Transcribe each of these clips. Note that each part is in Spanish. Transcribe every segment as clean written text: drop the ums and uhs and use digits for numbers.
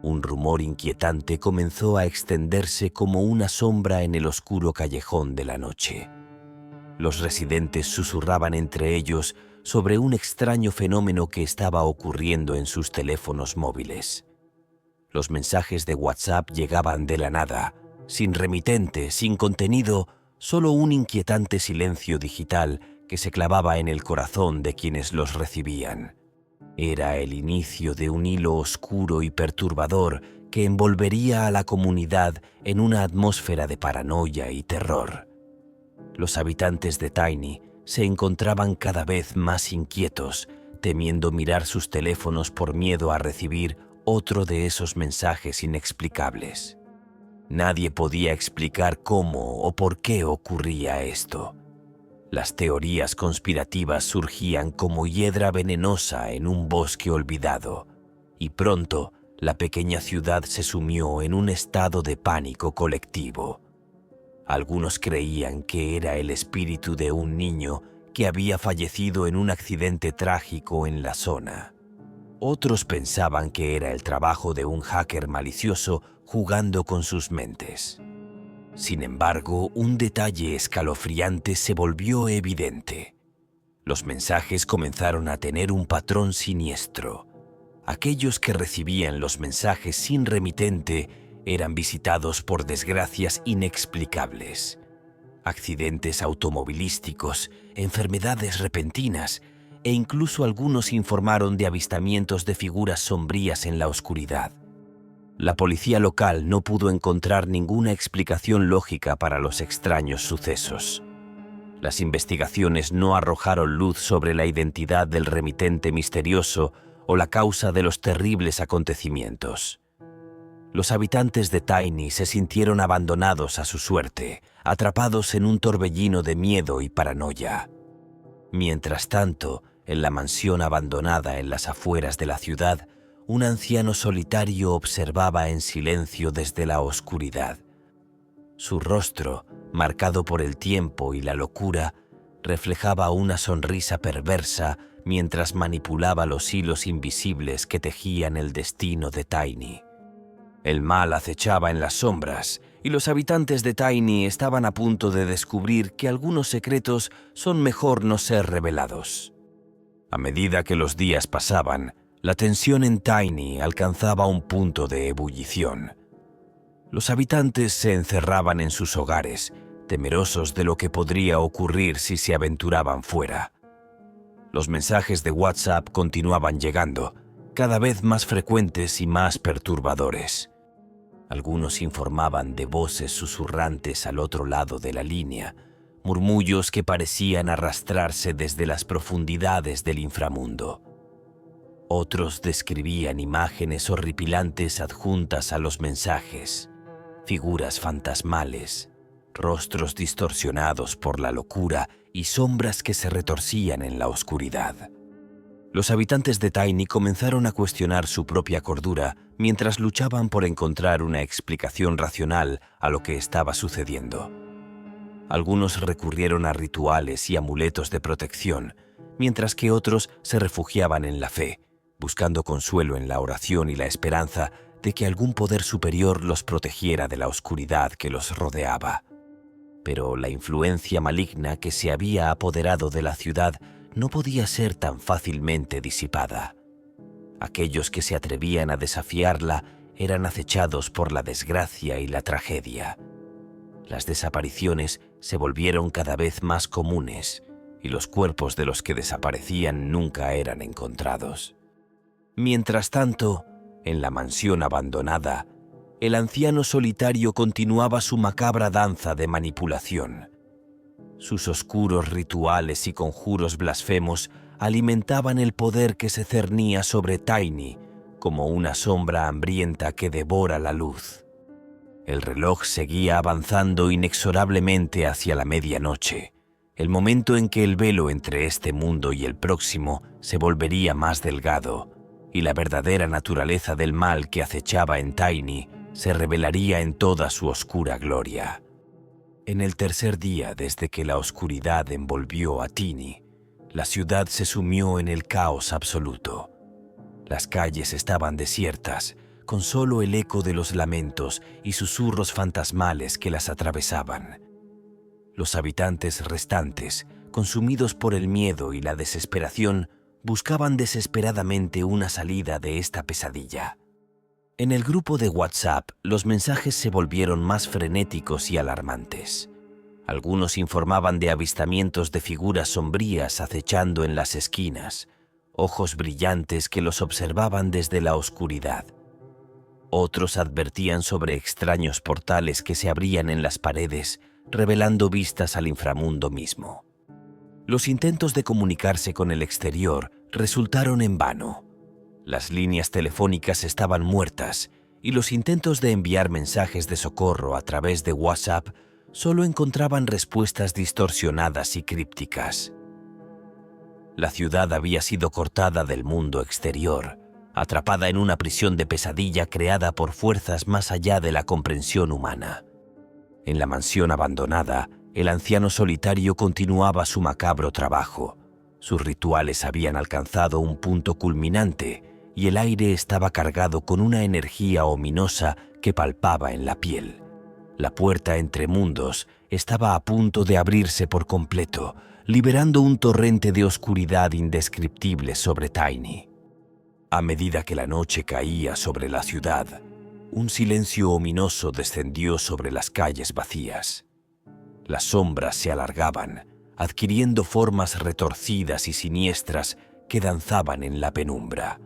Un rumor inquietante comenzó a extenderse como una sombra en el oscuro callejón de la noche. Los residentes susurraban entre ellos sobre un extraño fenómeno que estaba ocurriendo en sus teléfonos móviles. Los mensajes de WhatsApp llegaban de la nada, sin remitente, sin contenido, solo un inquietante silencio digital que se clavaba en el corazón de quienes los recibían. Era el inicio de un hilo oscuro y perturbador que envolvería a la comunidad en una atmósfera de paranoia y terror. Los habitantes de Tiny se encontraban cada vez más inquietos, temiendo mirar sus teléfonos por miedo a recibir otro de esos mensajes inexplicables. Nadie podía explicar cómo o por qué ocurría esto. Las teorías conspirativas surgían como hiedra venenosa en un bosque olvidado, y pronto la pequeña ciudad se sumió en un estado de pánico colectivo. Algunos creían que era el espíritu de un niño que había fallecido en un accidente trágico en la zona. Otros pensaban que era el trabajo de un hacker malicioso jugando con sus mentes. Sin embargo, un detalle escalofriante se volvió evidente. Los mensajes comenzaron a tener un patrón siniestro. Aquellos que recibían los mensajes sin remitente eran visitados por desgracias inexplicables. Accidentes automovilísticos, enfermedades repentinas, e incluso algunos informaron de avistamientos de figuras sombrías en la oscuridad. La policía local no pudo encontrar ninguna explicación lógica para los extraños sucesos. Las investigaciones no arrojaron luz sobre la identidad del remitente misterioso o la causa de los terribles acontecimientos. Los habitantes de Tiny se sintieron abandonados a su suerte, atrapados en un torbellino de miedo y paranoia. Mientras tanto, en la mansión abandonada en las afueras de la ciudad, un anciano solitario observaba en silencio desde la oscuridad. Su rostro, marcado por el tiempo y la locura, reflejaba una sonrisa perversa mientras manipulaba los hilos invisibles que tejían el destino de Tiny. El mal acechaba en las sombras, y los habitantes de Tiny estaban a punto de descubrir que algunos secretos son mejor no ser revelados. A medida que los días pasaban, la tensión en Tiny alcanzaba un punto de ebullición. Los habitantes se encerraban en sus hogares, temerosos de lo que podría ocurrir si se aventuraban fuera. Los mensajes de WhatsApp continuaban llegando, cada vez más frecuentes y más perturbadores. Algunos informaban de voces susurrantes al otro lado de la línea, murmullos que parecían arrastrarse desde las profundidades del inframundo. Otros describían imágenes horripilantes adjuntas a los mensajes, figuras fantasmales, rostros distorsionados por la locura y sombras que se retorcían en la oscuridad. Los habitantes de Tiny comenzaron a cuestionar su propia cordura mientras luchaban por encontrar una explicación racional a lo que estaba sucediendo. Algunos recurrieron a rituales y amuletos de protección, mientras que otros se refugiaban en la fe, buscando consuelo en la oración y la esperanza de que algún poder superior los protegiera de la oscuridad que los rodeaba. Pero la influencia maligna que se había apoderado de la ciudad no podía ser tan fácilmente disipada. Aquellos que se atrevían a desafiarla eran acechados por la desgracia y la tragedia. Las desapariciones se volvieron cada vez más comunes y los cuerpos de los que desaparecían nunca eran encontrados. Mientras tanto, en la mansión abandonada, el anciano solitario continuaba su macabra danza de manipulación. Sus oscuros rituales y conjuros blasfemos alimentaban el poder que se cernía sobre Tiny como una sombra hambrienta que devora la luz. El reloj seguía avanzando inexorablemente hacia la medianoche, el momento en que el velo entre este mundo y el próximo se volvería más delgado, y la verdadera naturaleza del mal que acechaba en Tiny se revelaría en toda su oscura gloria. En el tercer día desde que la oscuridad envolvió a Tiny, la ciudad se sumió en el caos absoluto. Las calles estaban desiertas, con solo el eco de los lamentos y susurros fantasmales que las atravesaban. Los habitantes restantes, consumidos por el miedo y la desesperación, buscaban desesperadamente una salida de esta pesadilla. En el grupo de WhatsApp, los mensajes se volvieron más frenéticos y alarmantes. Algunos informaban de avistamientos de figuras sombrías acechando en las esquinas, ojos brillantes que los observaban desde la oscuridad. Otros advertían sobre extraños portales que se abrían en las paredes, revelando vistas al inframundo mismo. Los intentos de comunicarse con el exterior resultaron en vano. Las líneas telefónicas estaban muertas y los intentos de enviar mensajes de socorro a través de WhatsApp solo encontraban respuestas distorsionadas y crípticas. La ciudad había sido cortada del mundo exterior, atrapada en una prisión de pesadilla creada por fuerzas más allá de la comprensión humana. En la mansión abandonada, el anciano solitario continuaba su macabro trabajo. Sus rituales habían alcanzado un punto culminante y el aire estaba cargado con una energía ominosa que palpaba en la piel. La puerta entre mundos estaba a punto de abrirse por completo, liberando un torrente de oscuridad indescriptible sobre Tiny. A medida que la noche caía sobre la ciudad, un silencio ominoso descendió sobre las calles vacías. Las sombras se alargaban, adquiriendo formas retorcidas y siniestras que danzaban en la penumbra.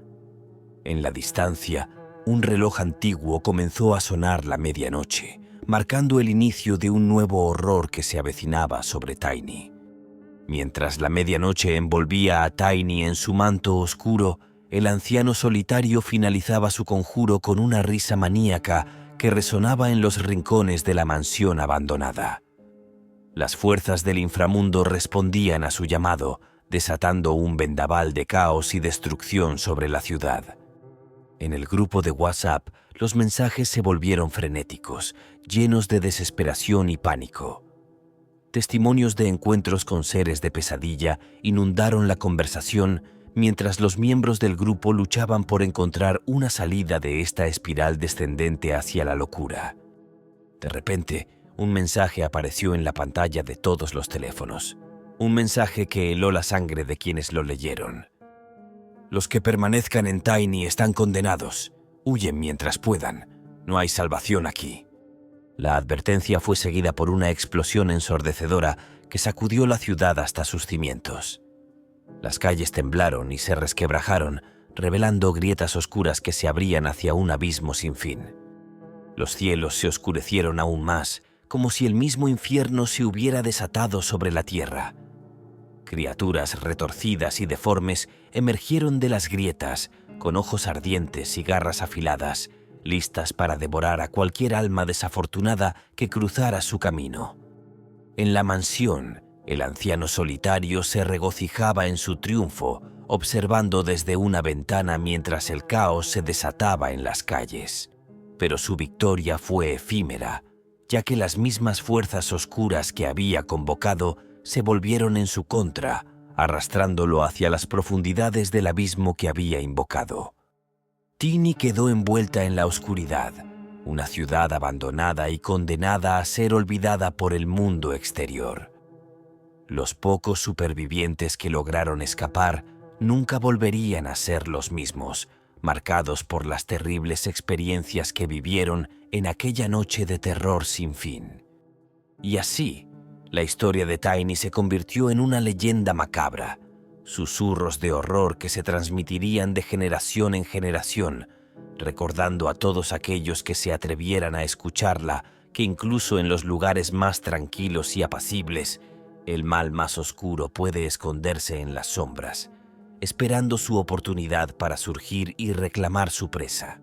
En la distancia, un reloj antiguo comenzó a sonar la medianoche, marcando el inicio de un nuevo horror que se avecinaba sobre Tiny. Mientras la medianoche envolvía a Tiny en su manto oscuro, el anciano solitario finalizaba su conjuro con una risa maníaca que resonaba en los rincones de la mansión abandonada. Las fuerzas del inframundo respondían a su llamado, desatando un vendaval de caos y destrucción sobre la ciudad. En el grupo de WhatsApp, los mensajes se volvieron frenéticos, llenos de desesperación y pánico. Testimonios de encuentros con seres de pesadilla inundaron la conversación mientras los miembros del grupo luchaban por encontrar una salida de esta espiral descendente hacia la locura. De repente, un mensaje apareció en la pantalla de todos los teléfonos. Un mensaje que heló la sangre de quienes lo leyeron. Los que permanezcan en Tiny están condenados. Huyen mientras puedan. No hay salvación aquí. La advertencia fue seguida por una explosión ensordecedora que sacudió la ciudad hasta sus cimientos. Las calles temblaron y se resquebrajaron, revelando grietas oscuras que se abrían hacia un abismo sin fin. Los cielos se oscurecieron aún más, como si el mismo infierno se hubiera desatado sobre la tierra. Criaturas retorcidas y deformes emergieron de las grietas, con ojos ardientes y garras afiladas, listas para devorar a cualquier alma desafortunada que cruzara su camino. En la mansión, el anciano solitario se regocijaba en su triunfo, observando desde una ventana mientras el caos se desataba en las calles. Pero su victoria fue efímera, ya que las mismas fuerzas oscuras que había convocado se volvieron en su contra, arrastrándolo hacia las profundidades del abismo que había invocado. Tiny quedó envuelta en la oscuridad, una ciudad abandonada y condenada a ser olvidada por el mundo exterior. Los pocos supervivientes que lograron escapar nunca volverían a ser los mismos, marcados por las terribles experiencias que vivieron en aquella noche de terror sin fin. Y así, la historia de Tiny se convirtió en una leyenda macabra, susurros de horror que se transmitirían de generación en generación, recordando a todos aquellos que se atrevieran a escucharla que incluso en los lugares más tranquilos y apacibles, el mal más oscuro puede esconderse en las sombras, esperando su oportunidad para surgir y reclamar su presa.